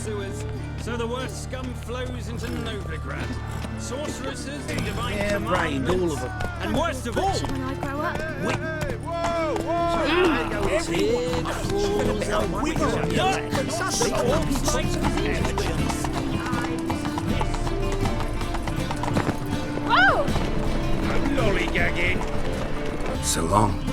sewers, so the worst scum flows into Novigrad. Sorceresses who divine rained, all of them. and worst of all, When I grow up. Whoa! lollygagging. So long.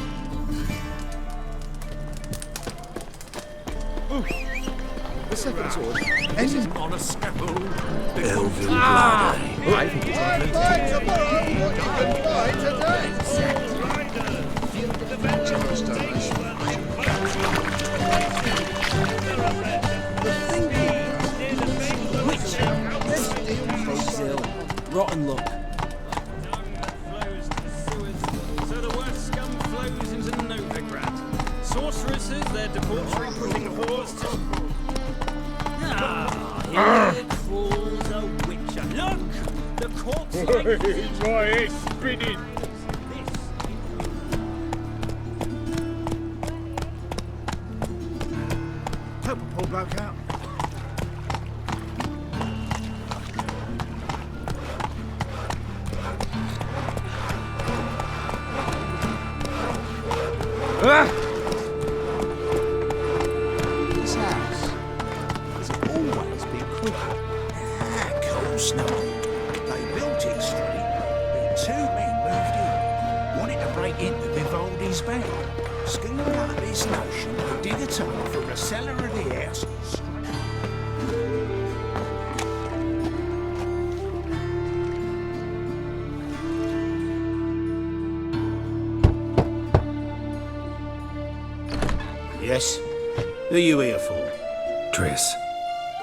The second sword. This on a scaffold. Elven blood, eh? I'd like to borrow what you can buy today. Rotten luck. Flows to the sewers, so the worst scum flows into Novigrad. Sorceresses, their debauchery putting whores to... Here crawls a witcher. Look! The corpse like My head's spinning. Hope a poor bloke out. This house has always been crooked. Of course not. They built it straight, then two men moved in, wanted to break into Vivaldi's band, schemed up this notion to dig a tunnel from the cellar of the house. Yes? Who are you here for? Triss.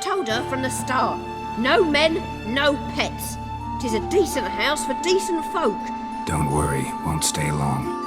Told her from the start. No men, no pets. 'Tis a decent house for decent folk. Don't worry, won't stay long.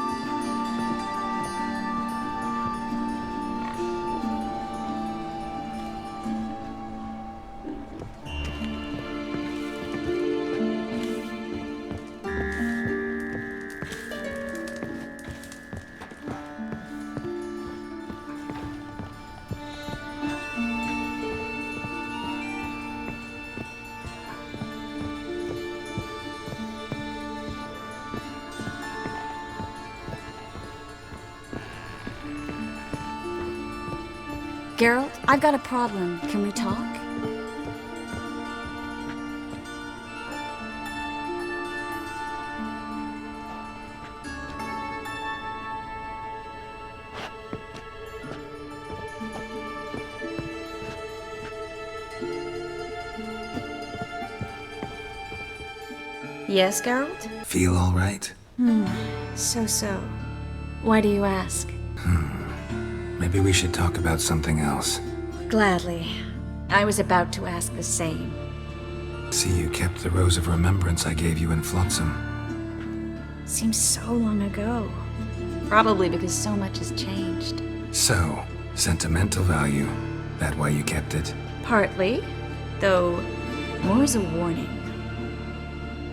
Geralt, I've got a problem. Can we talk? Yes, Geralt? Feel all right? So. Why do you ask? Maybe we should talk about something else. Gladly. I was about to ask the same. See, you kept the Rose of Remembrance I gave you in Flotsam. Seems so long ago. Probably because so much has changed. So, sentimental value. That why you kept it? Partly, though more as a warning.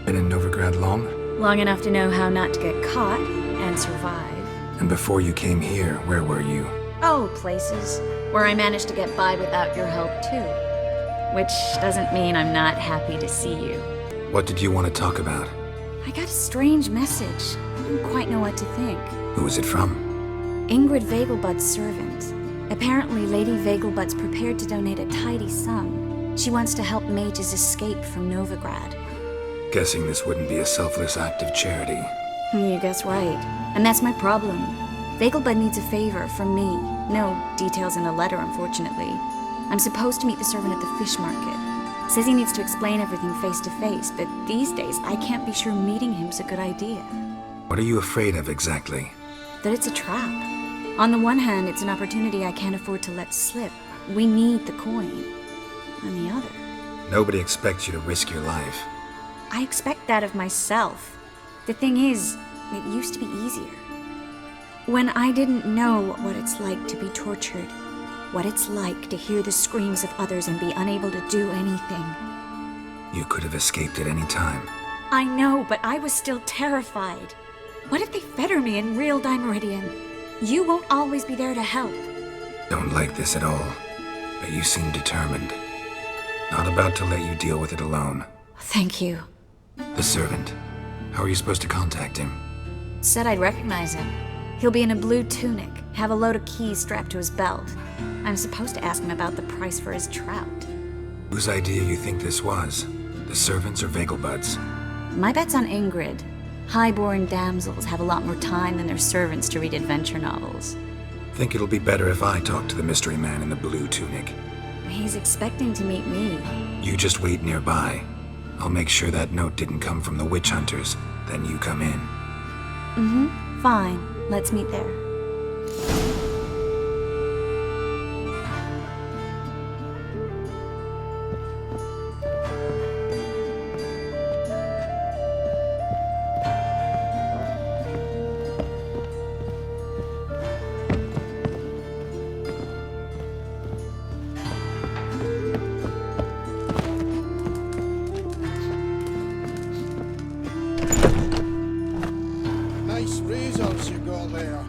Been in Novigrad long? Long enough to know how not to get caught and survive. And before you came here, where were you? Oh, places where I managed to get by without your help too. Which doesn't mean I'm not happy to see you. What did you want to talk about? I got a strange message. I don't quite know what to think. Who was it from? Ingrid Vegelbud's servant. Apparently, Lady Vegelbud's prepared to donate a tidy sum. She wants to help mages escape from Novigrad. Guessing this wouldn't be a selfless act of charity. You guess right. And that's my problem. Vegelbud needs a favor from me. No details in the letter, unfortunately. I'm supposed to meet the servant at the fish market. Says he needs to explain everything face to face, but these days I can't be sure meeting him's a good idea. What are you afraid of exactly? That it's a trap. On the one hand, it's an opportunity I can't afford to let slip. We need the coin. On the other, Nobody expects you to risk your life. I expect that of myself. The thing is, it used to be easier. When I didn't know what it's like to be tortured, what it's like to hear the screams of others and be unable to do anything. You could have escaped at any time. I know, but I was still terrified. What if they fetter me in real Dimeridian? You won't always be there to help. Don't like this at all, but you seem determined. Not about to let you deal with it alone. Thank you. The servant. How are you supposed to contact him? Said I'd recognize him. He'll be in a blue tunic, have a load of keys strapped to his belt. I'm supposed to ask him about the price for his trout. Whose idea you think this was? The servants or Vegelbud's? My bet's on Ingrid. High-born damsels have a lot more time than their servants to read adventure novels. Think it'll be better if I talk to the mystery man in the blue tunic. He's expecting to meet me. You just wait nearby. I'll make sure that note didn't come from the witch hunters. Then you come in. Mm-hmm. Fine. Let's meet there. Nice results you got there.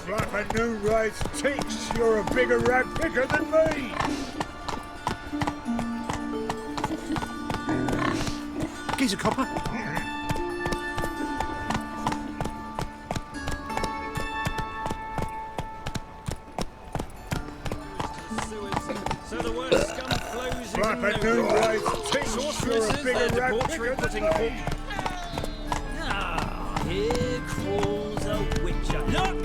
Flapping new rights teaks, you're a bigger rag picker than me. Geezer copper. So the worst scum flows into Flapping new Novigrad. rights teaks, you're a Sorceresses, bigger their rag debauchery picker putting than hook. me. Ah, here crawls a witcher. Look!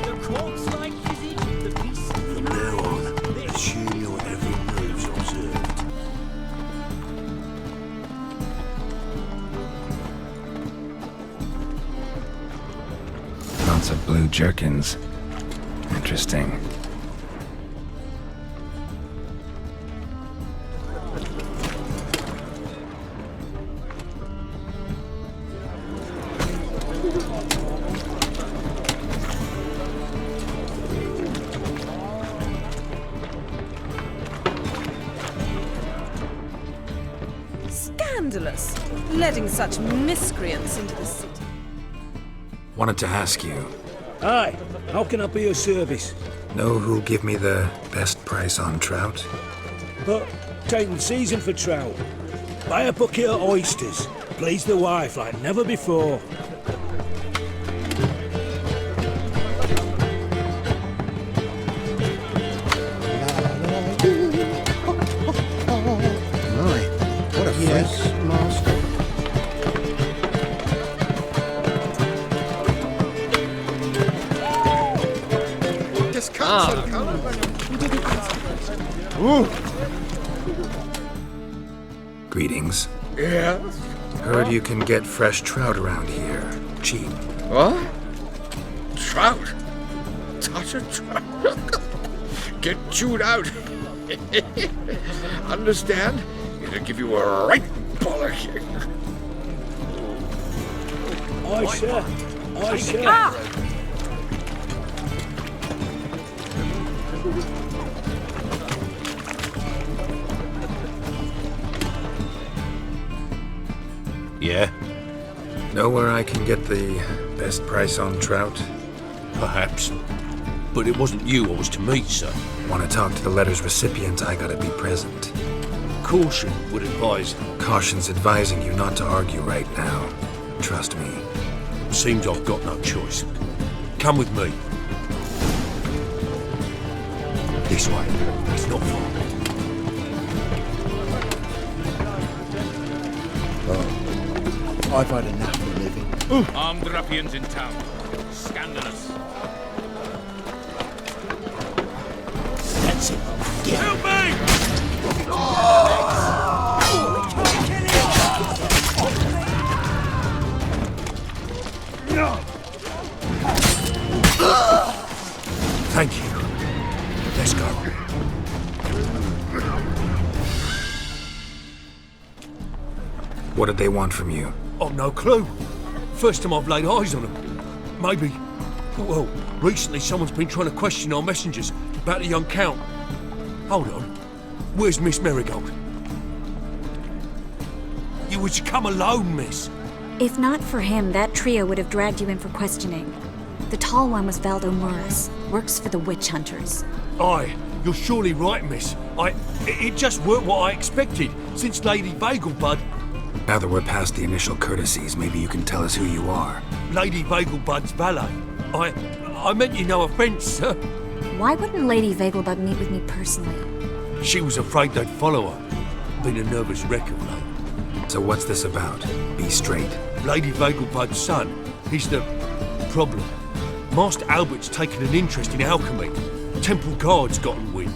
The corpse-like visage of the beast. From now on, assume your every move's observed. Lots of blue jerkins. Interesting. Scandalous, letting such miscreants into the city. Wanted to ask you, Aye, how can I be of service? know who'll give me the best price on trout? But taking season for trout. Buy a bucket of oysters. Please the wife like never before. Right. What a yes, master. Just cut some colour. Greetings. Yeah? Heard you can get fresh trout around here. Cheap. What? Trout? Touch a trout? Get chewed out. Understand? It'll give you a right bollocking. Aye, sir. Aye, sir. Yeah, Know where I can get the best price on trout? perhaps. But it wasn't you I was to meet, sir. Want to talk to the letter's recipient, I gotta be present. Caution would advise. Caution's advising you not to argue right now. Trust me. Seems I've got no choice. Come with me. This way. It's not far. I've had enough of living. Armed ruffians in town. Scandalous. That's it. Help me! Thank you. Let's go. What did they want from you? I've no clue. First time I've laid eyes on them. Maybe. Well, recently someone's been trying to question our messengers about the young Count. Hold on. Where's Miss Marigold? You was to come alone, miss. If not for him, that trio would have dragged you in for questioning. The tall one was Valdo Muras, works for the witch hunters. Aye, you're surely right, miss. It just weren't what I expected, since Lady Vagelbud... Now that we're past the initial courtesies, maybe you can tell us who you are. Lady Vagelbud's valet. I meant you no offence, sir. Why wouldn't Lady Vagelbud meet with me personally? She was afraid they'd follow her. Been a nervous wreck of late. So what's this about? Be straight. Lady Vagelbud's son, he's the problem. Master Albert's taken an interest in alchemy. Temple guards gotten wind.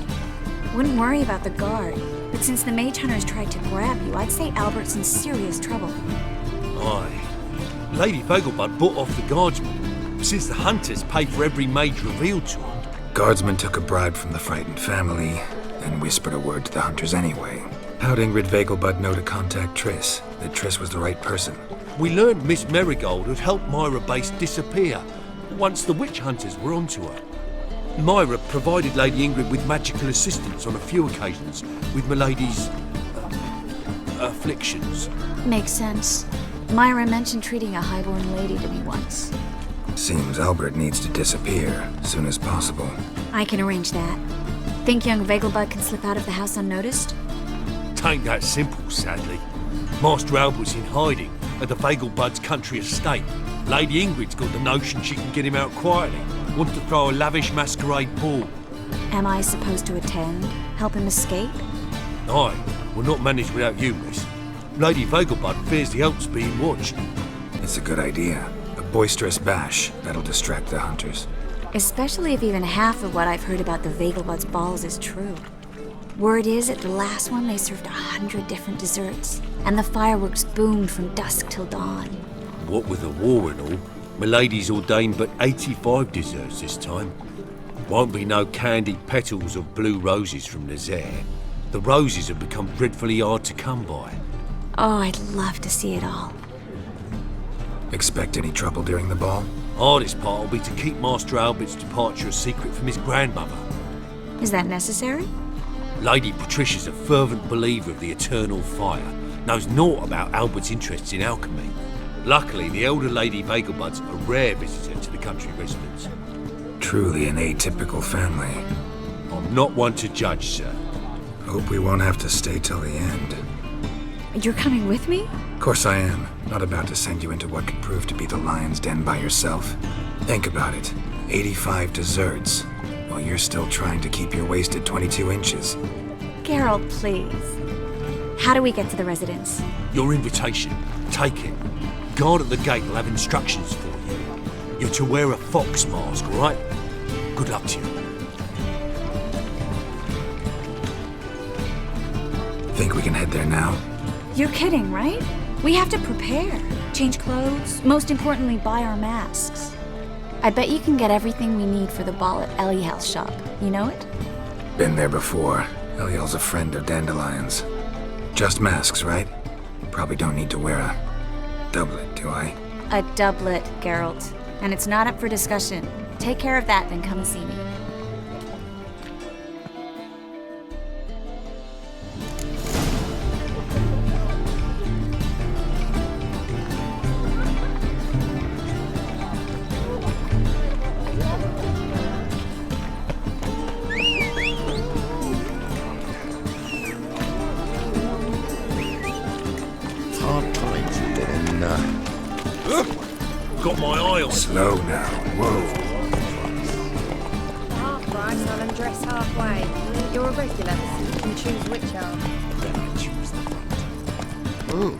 Wouldn't worry about the guard, but since the mage hunters tried to grab you, I'd say Albert's in serious trouble. Aye. Lady Vagelbud bought off the guardsmen, since the hunters pay for every mage revealed to them. Guardsmen took a bribe from the frightened family, and whispered a word to the hunters anyway. How'd Ingrid Vagelbud know to contact Triss? That Triss was the right person? We learned Miss Marigold had helped Myra Base disappear once the witch hunters were onto her. Myra provided Lady Ingrid with magical assistance on a few occasions with Milady's afflictions. Makes sense. Myra mentioned treating a highborn lady to me once. Seems Albert needs to disappear as soon as possible. I can arrange that. Think young Vagelbud can slip out of the house unnoticed? Tain't that simple, sadly. Master Albert's in hiding at the Vagelbud's country estate. Lady Ingrid's got the notion she can get him out quietly. Wants to throw a lavish masquerade ball. Am I supposed to attend? Help him escape? Aye, we'll not manage without you, miss. Lady Vagelbud fears the Alps being watched. It's a good idea. A boisterous bash that'll distract the hunters. Especially if even half of what I've heard about the Vagelbud's balls is true. Word is, at the last one they served 100 different desserts, and the fireworks boomed from dusk till dawn. What with the war and all, Milady's ordained but 85 desserts this time. Won't be no candied petals of blue roses from Nazaire. The roses have become dreadfully hard to come by. Oh, I'd love to see it all. Expect any trouble during the ball? Hardest part will be to keep Master Albert's departure a secret from his grandmother. Is that necessary? Lady Patricia's a fervent believer of the eternal fire, knows naught about Albert's interests in alchemy. Luckily, the elder Lady Vagelbud's a rare visitor to the country residence. Truly an atypical family. I'm not one to judge, sir. Hope we won't have to stay till the end. You're coming with me? Of course I am. Not about to send you into what could prove to be the lion's den by yourself. Think about it. 85 desserts, while you're still trying to keep your waist at 22 inches. Geralt, please. How do we get to the residence? Your invitation. Take it. Guard at the gate will have instructions for you. You're to wear a fox mask, right? Good luck to you. Think we can head there now? You're kidding, right? We have to prepare. Change clothes. Most importantly, buy our masks. I bet you can get everything we need for the ball at Eliel's shop. You know it? Been there before. Eliel's a friend of Dandelion's. Just masks, right? Probably don't need to wear a doublet, do I? A doublet, Geralt. And it's not up for discussion. Take care of that, then come and see me. Got my eye on. Slow now. Whoa. Half price, I'll undress halfway. You're a regular. You can choose which arm. Then I choose the front.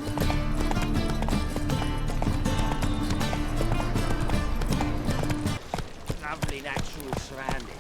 Lovely natural surroundings.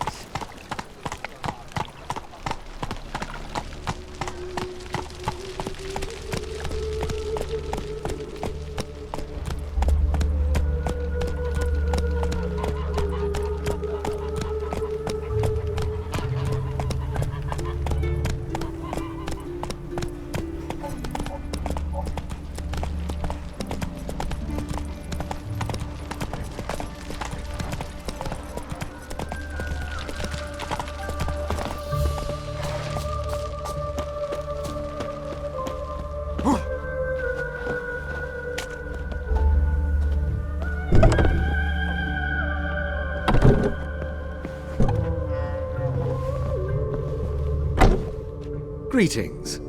Greetings.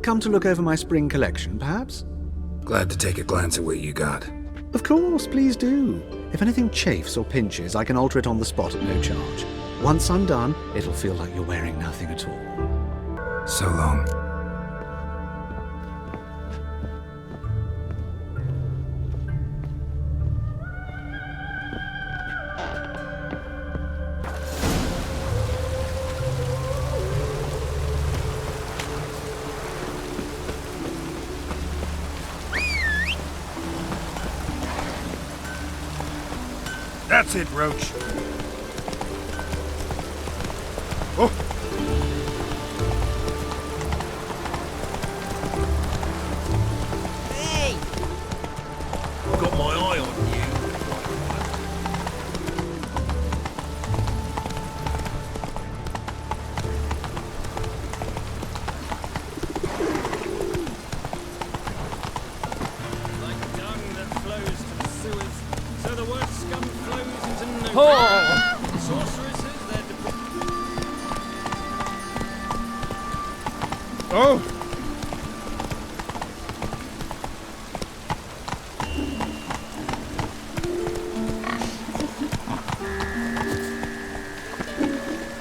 Come to look over my spring collection, perhaps? Glad to take a glance at what you got. Of course, please do. If anything chafes or pinches, I can alter it on the spot at no charge. Once I'm done, it'll feel like you're wearing nothing at all. So long. That's it, Roach. Oh! Hey! Got my eye on you. Like dung that flows to the sewers, so the worst scum flows into no. Sorceresses, their Oh!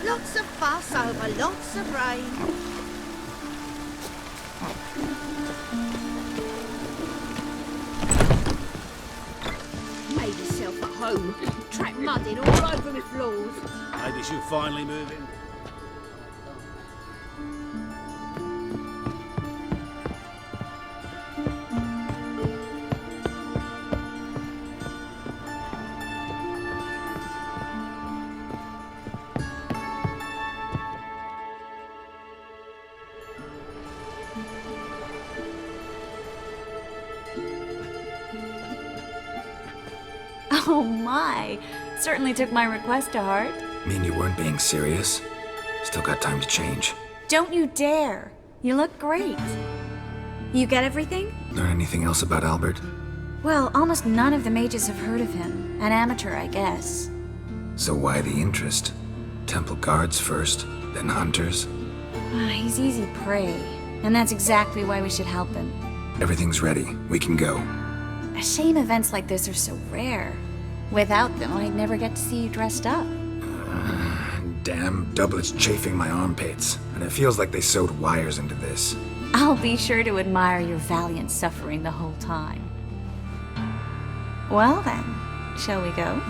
Lots of fuss over lots of rain. Made yourself at home. Track mudding all over my floors. Maybe she'll finally move in. Oh my! Certainly took my request to heart. Mean you weren't being serious? Still got time to change. Don't you dare! You look great. You get everything? Learn anything else about Albert? Well, almost none of the mages have heard of him. An amateur, I guess. So why the interest? Temple guards first, then hunters? He's easy prey, and that's exactly why we should help him. Everything's ready. We can go. A shame events like this are so rare. Without them, I'd never get to see you dressed up. Damn doublets chafing my armpits, and it feels like they sewed wires into this. I'll be sure to admire your valiant suffering the whole time. Well then, shall we go?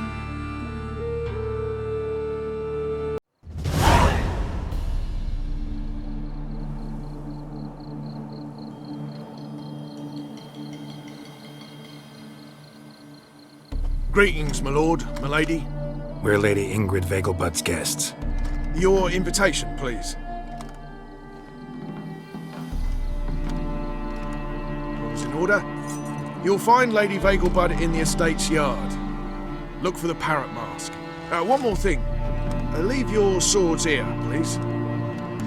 Greetings, my lord, my lady. We're Lady Ingrid Vegelbud's guests. Your invitation, please. All's in order. You'll find Lady Vegelbud in the estate's yard. Look for the parrot mask. One more thing. Leave your swords here, please.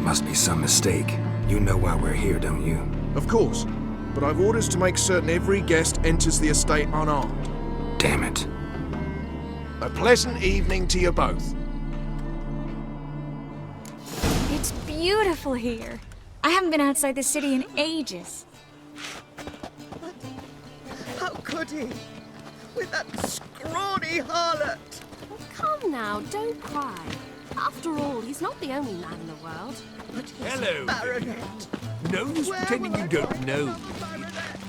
Must be some mistake. You know why we're here, don't you? Of course. But I've orders to make certain every guest enters the estate unarmed. Damn it. A pleasant evening to you both. It's beautiful here. I haven't been outside the city in ages. How could he? With that scrawny harlot. Come now, don't cry. After all, he's not the only man in the world. But he's Hello, a baronet. No use Where pretending will you I don't find know. another baronet?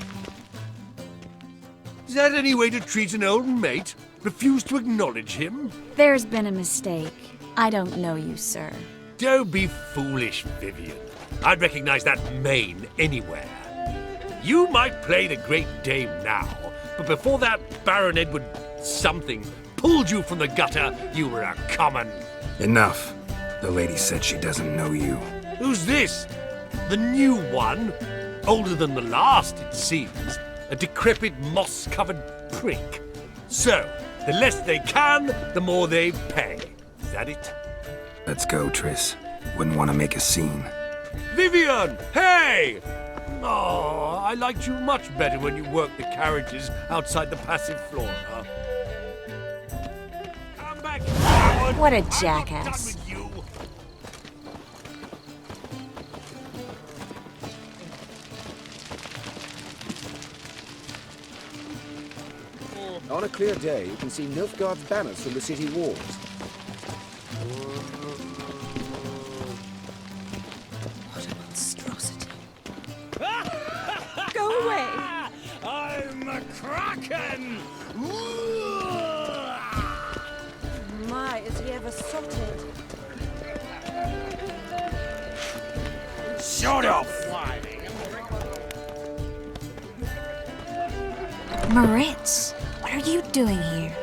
Is that any way to treat an old mate? Refuse to acknowledge him? There's been a mistake. I don't know you, sir. Don't be foolish, Vivian. I'd recognize that mane anywhere. You might play the Great Dame now, but before that Baron Edward something pulled you from the gutter, you were a common. Enough. The lady said she doesn't know you. Who's this? The new one? Older than the last, it seems. A decrepit, moss-covered prick. So, the less they can, the more they pay. Is that it? Let's go, Triss. Wouldn't want to make a scene. Vivian! Hey! Oh, I liked you much better when you worked the carriages outside the passive flora. Come back! What a jackass. On a clear day, you can see Nilfgaard's banners from the city walls. What a monstrosity. Go away! I'm a kraken! My, is he ever sotted? Shut off! Moritz, what are you doing here?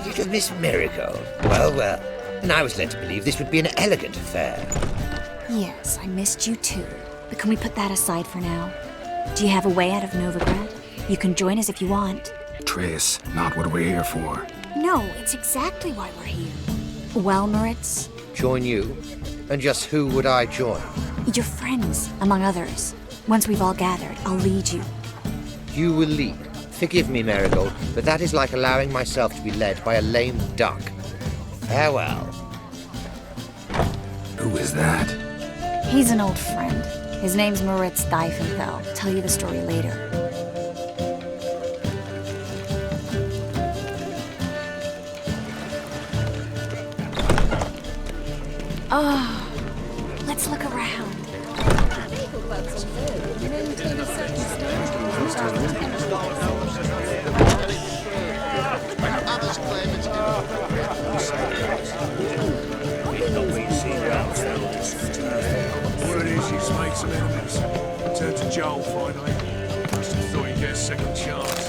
Little Miss Marigold. Well, well. And I was led to believe this would be an elegant affair. Yes, I missed you too. But can we put that aside for now? Do you have a way out of Novigrad? You can join us if you want. Triss, not what we're here for. No, it's exactly why we're here. Well, Moritz? Join you? And just who would I join? Your friends, among others. Once we've all gathered, I'll lead you. You will lead. Forgive me, Marigold, but that is like allowing myself to be led by a lame duck. Farewell. Who is that? He's an old friend. His name's Moritz Diefenfeld. I'll tell you the story later. Oh, let's look around. Others claim it's Word is he's made some enemies. Turned to Joel finally. Must have thought he'd get a second chance.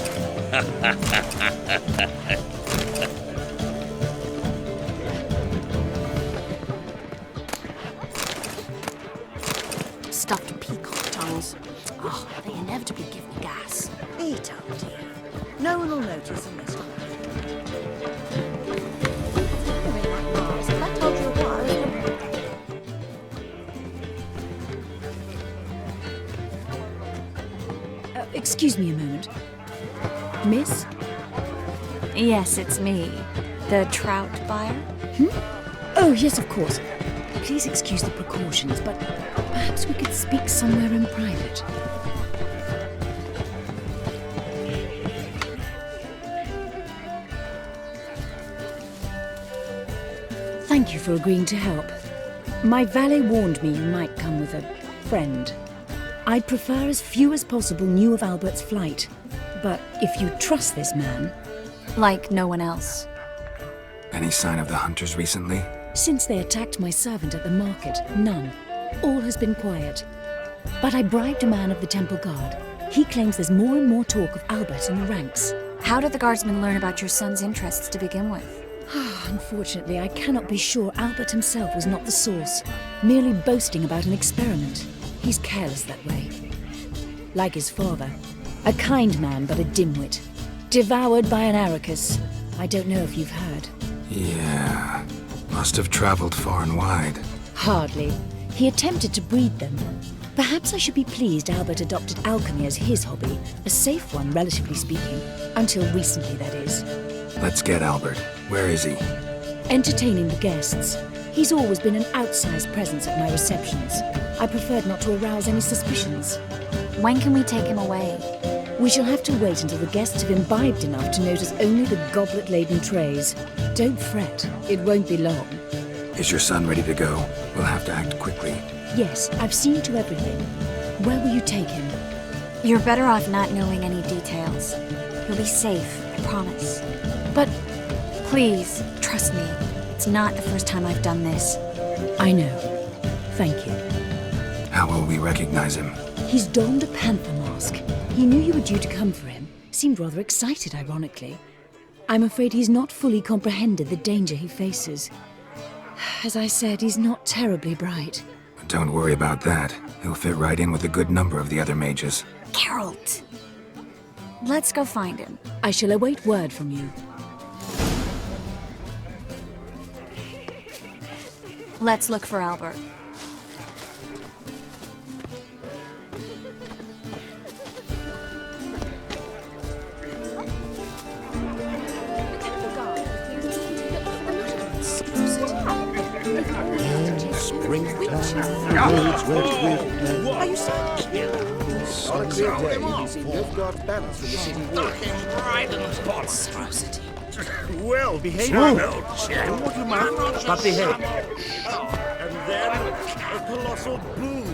Stuffed peacock tongues. Oh, they inevitably give me gas. Eat up, dear. No one will notice unless you Excuse me a moment. Miss? Yes, it's me. The trout buyer? Oh, yes, of course. Please excuse the precautions, but perhaps we could speak somewhere in private. Thank you for agreeing to help. My valet warned me you might come with a friend. I'd prefer as few as possible knew of Albert's flight. But if you trust this man... Like no one else. Any sign of the hunters recently? Since they attacked my servant at the market, none. All has been quiet. But I bribed a man of the Temple Guard. He claims there's more and more talk of Albert in the ranks. How did the guardsmen learn about your son's interests to begin with? Unfortunately, I cannot be sure Albert himself was not the source, merely boasting about an experiment. He's careless that way. Like his father. A kind man, but a dimwit. Devoured by an Arrakis. I don't know if you've heard. Yeah. Must have traveled far and wide. Hardly. He attempted to breed them. Perhaps I should be pleased Albert adopted alchemy as his hobby. A safe one, relatively speaking. Until recently, that is. Let's get Albert. Where is he? Entertaining the guests. He's always been an outsized presence at my receptions. I preferred not to arouse any suspicions. When can we take him away? We shall have to wait until the guests have imbibed enough to notice only the goblet-laden trays. Don't fret, it won't be long. Is your son ready to go? We'll have to act quickly. Yes, I've seen to everything. Where will you take him? You're better off not knowing any details. He'll be safe, I promise. But... Please, trust me. It's not the first time I've done this. I know. Thank you. How will we recognize him? He's donned a panther mask. He knew you were due to come for him. Seemed rather excited, ironically. I'm afraid he's not fully comprehended the danger he faces. As I said, he's not terribly bright. Don't worry about that. He'll fit right in with a good number of the other mages. Geralt! Let's go find him. I shall await word from you. Let's look for Albert. Bring Witches. roads with Are you saying? On a clear day, you see Nilfgaard's banners from the city wall. Monstrosity. Well, behave Whoa. yourself, chap. What you mind? But behave. And then a colossal boom.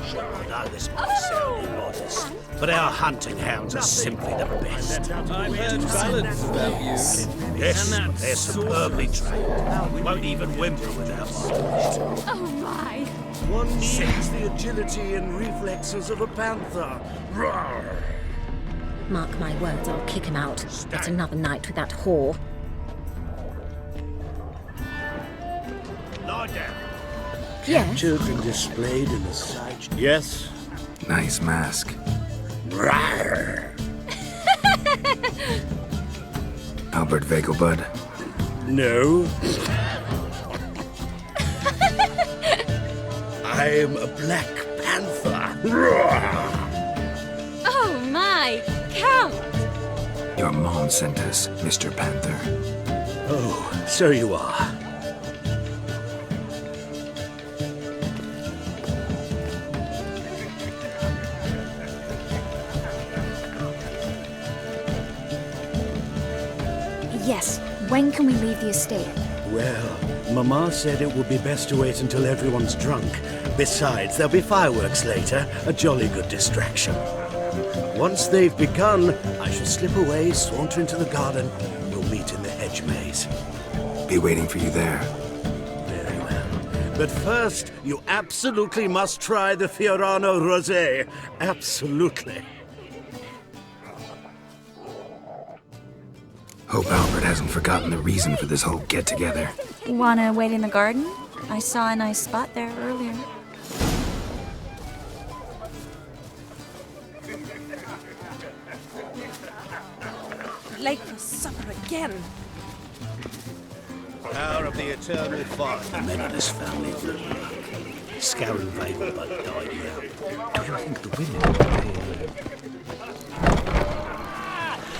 Now this might sound immodest, but our hunting hounds are simply the best. I've heard ballads about you. Yes, And that they're superbly trained. Won't even whimper without one. Oh my! One needs the agility and reflexes of a panther. Roar! Mark my words, I'll kick him out. Get another night with that whore. Lie down. Yes? Children displayed in the sight. Yes. Nice mask. Rawr. Albert Vegelbud. No. I'm a Black Panther. Roar. Oh my! Count! Your mom sent us, Mr. Panther. Oh, so you are. Yes, when can we leave the estate? Well, Mama said it would be best to wait until everyone's drunk. Besides, there'll be fireworks later, a jolly good distraction. Once they've begun, I shall slip away, saunter into the garden. We'll meet in the hedge maze. Be waiting for you there. Very well. But first, you absolutely must try the Fiorano Rosé. Absolutely. Hope Albert hasn't forgotten the reason for this whole get-together. Wanna wait in the garden? I saw a nice spot there earlier. Late for supper again. Power of the eternal fire. The men of this family of the Scarron Vale but died out. Do you think the women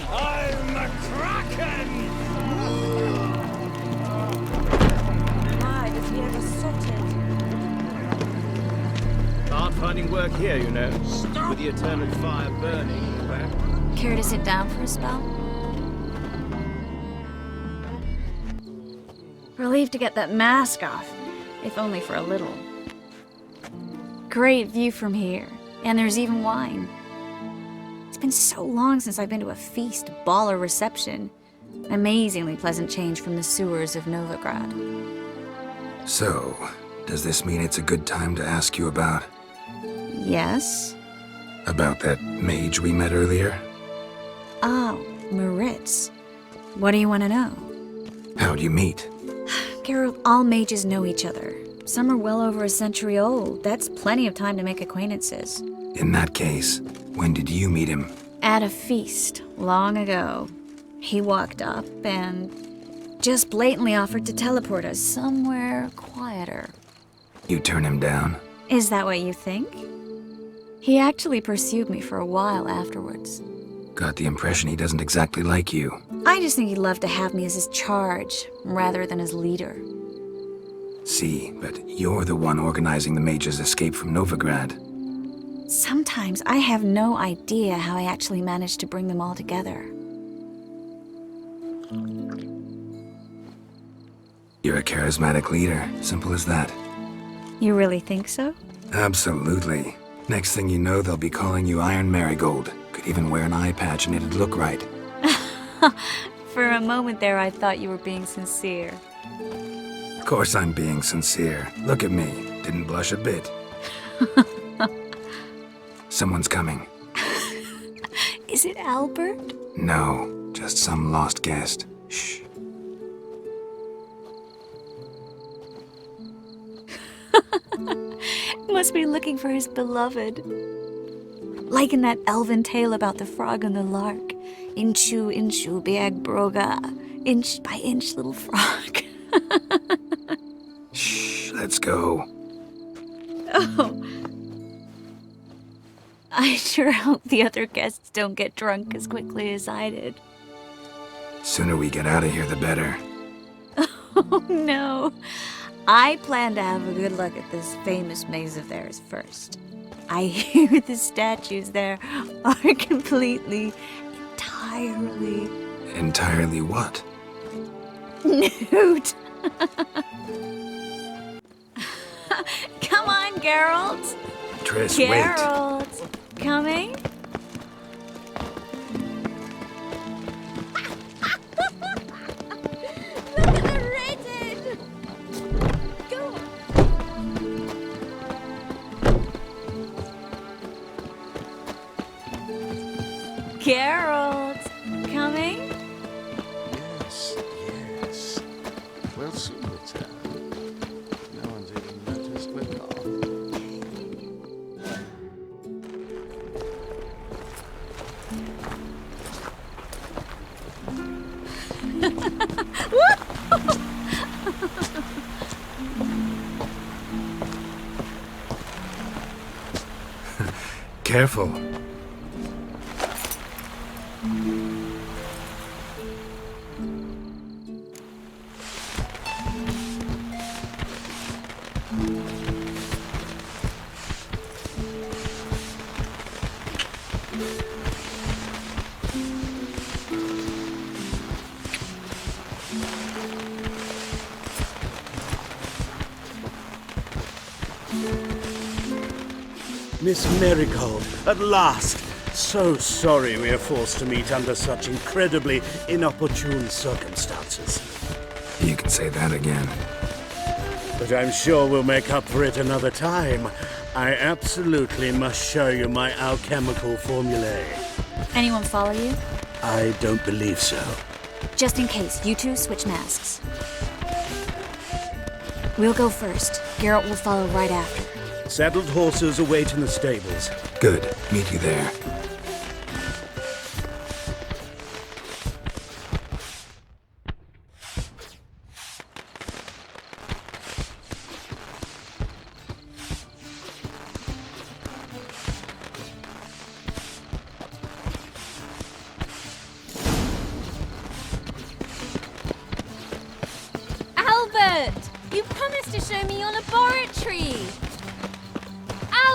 I'm a kraken! My, is he ever sorted? Hard finding work here, you know. With the eternal fire burning in the back. Care to sit down for a spell? Relieved to get that mask off, if only for a little. Great view from here, and there's even wine. It's been so long since I've been to a feast, ball, or reception. Amazingly pleasant change from the sewers of Novigrad. So, does this mean it's a good time to ask you about... Yes? about that mage we met earlier? Oh, Maritz. What do you want to know? How'd you meet? Geralt, all mages know each other. Some are well over a century old. That's plenty of time to make acquaintances. In that case, when did you meet him? At a feast, long ago. He walked up and just blatantly offered to teleport us somewhere quieter. You turn him down? Is that what you think? He actually pursued me for a while afterwards. Got the impression he doesn't exactly like you. I just think he'd love to have me as his charge, rather than his leader. See, but you're the one organizing the mage's escape from Novigrad. Sometimes I have no idea how I actually managed to bring them all together. You're a charismatic leader, simple as that. You really think so? Absolutely. Next thing you know, they'll be calling you Iron Marigold. Could even wear an eye patch and it'd look right. For a moment there, I thought you were being sincere. Of course I'm being sincere. Look at me. Didn't blush a bit. Someone's coming. Is it Albert? No, just some lost guest. Shh. Must be looking for his beloved. Like in that elven tale about the frog and the lark. Inchu, inchu, biag broga. Inch by inch, little frog. Shh, let's go. Oh. I sure hope the other guests don't get drunk as quickly as I did. Sooner we get out of here, the better. Oh no. I plan to have a good look at this famous maze of theirs first. I hear the statues there are completely, entirely... Entirely what? nude. Come on, Geralt. Triss, Geralt. Coming? Look at the rated! Go on. Geralt. Coming? Yes, yes. We'll soon return. No one's even noticed we're gone. Careful. Miss Marigold, at last! So sorry we are forced to meet under such incredibly inopportune circumstances. You can say that again. But I'm sure we'll make up for it another time. I absolutely must show you my alchemical formulae. Anyone follow you? I don't believe so. Just in case, you two switch masks. We'll go first. Geralt will follow right after. Saddled horses await in the stables. Good. Meet you there. Albert! You promised to show me your laboratory!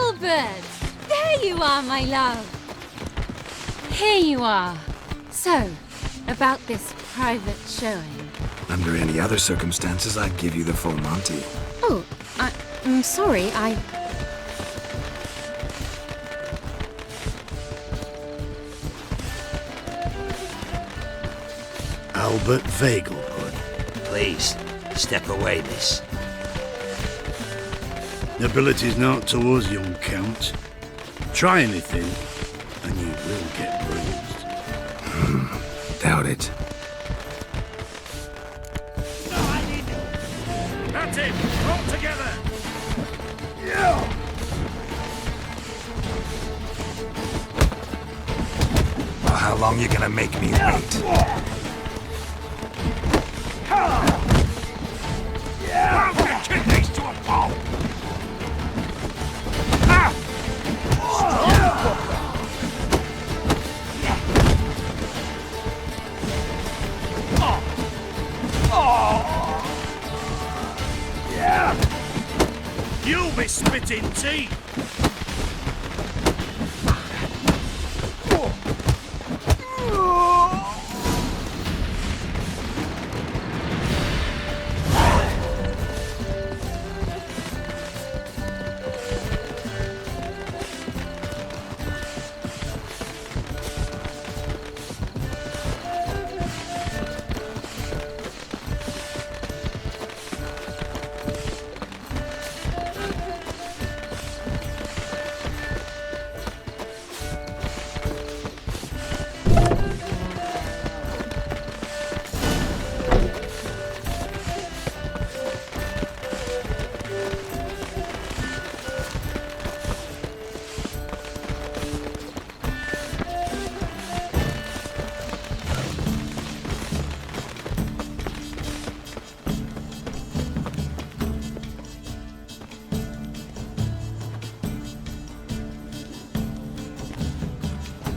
Albert! There you are, my love! Here you are. So, about this private showing. Under any other circumstances, I'd give you the full Monty. Oh, I'm sorry, Albert Vegelbud. Please, step away, miss. Nobility's not towards young Count. Try anything, and you will get bruised. Doubt it. That's it! All together! Well, how long you gonna make me wait? I'm gonna kick these to a pulp! You'll be spitting teeth!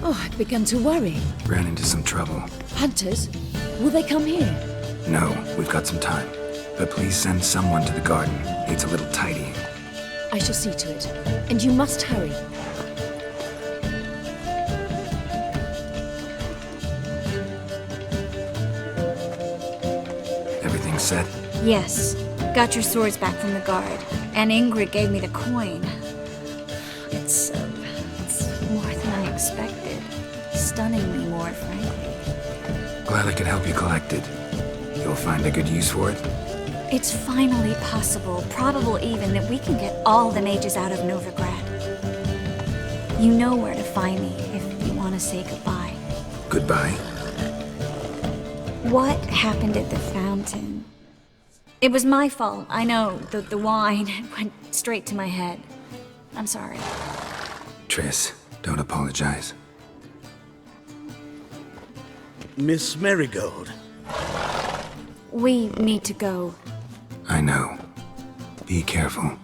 Oh, I've begun to worry. Ran into some trouble. Hunters? Will they come here? No, we've got some time. but please send someone to the garden. Needs a little tidying. I shall see to it. And you must hurry. Everything set? Yes. Got your swords back from the guard. And Ingrid gave me the coin. It's more than I expected. Stunningly more, frankly. Glad I could help you collect it. You'll find a good use for it? It's finally possible, probable even, that we can get all the mages out of Novigrad. You know where to find me if you want to say goodbye. Goodbye? What happened at the fountain? It was my fault, I know. The wine went straight to my head. I'm sorry. Triss, don't apologize. Miss Marigold. We need to go. I know. Be careful.